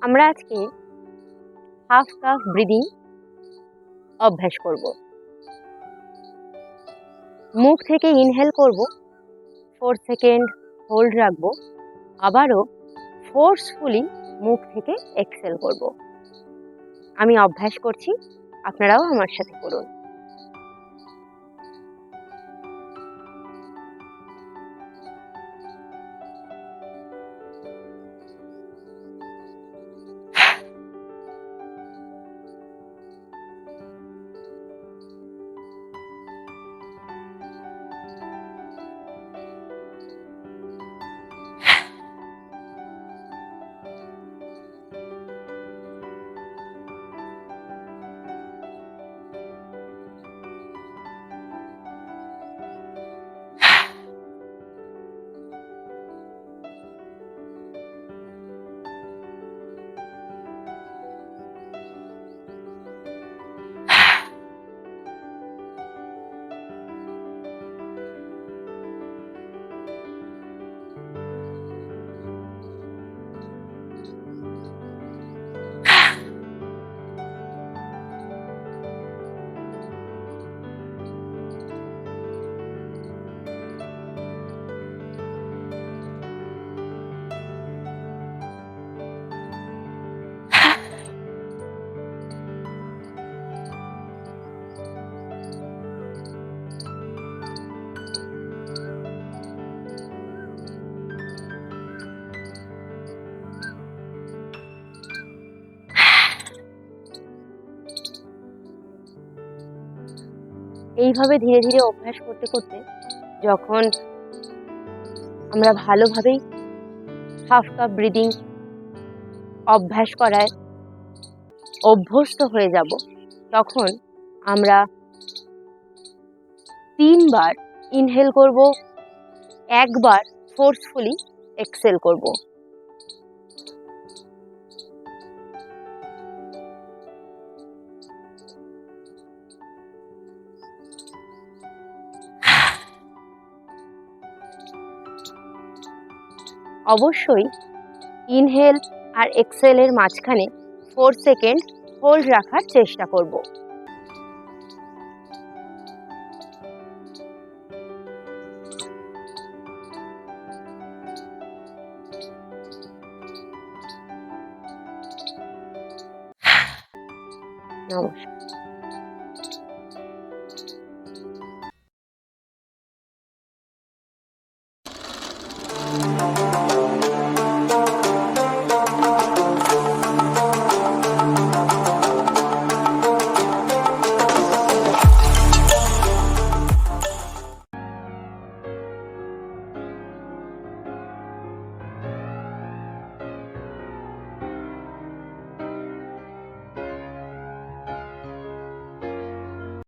আমরা আজকে half cup breathing অভ্যাস করব। মুখ থেকে ইনহেল করব, 4 সেকেন্ড হোল্ড রাখবো, আবারও ফোর্সফুলি মুখ থেকে এক্সেল করব। আমি অভ্যাস করছি, আপনারাও আমার সাথে করুন। এইভাবে ধীরে ধীরে অভ্যাস করতে করতে যখন আমরা ভালোভাবেই হাফ কাপ ব্রিদিং অভ্যাস করায় অভ্যস্ত হয়ে যাব, তখন আমরা 3 বার ইনহেল করব, 1 বার ফোর্সফুলি এক্সেল করব। অবশ্যই ইনহেল আর এক্সেলের মাঝখানে 4 সেকেন্ড হোল্ড রাখার চেষ্টা করব। নমস্কার।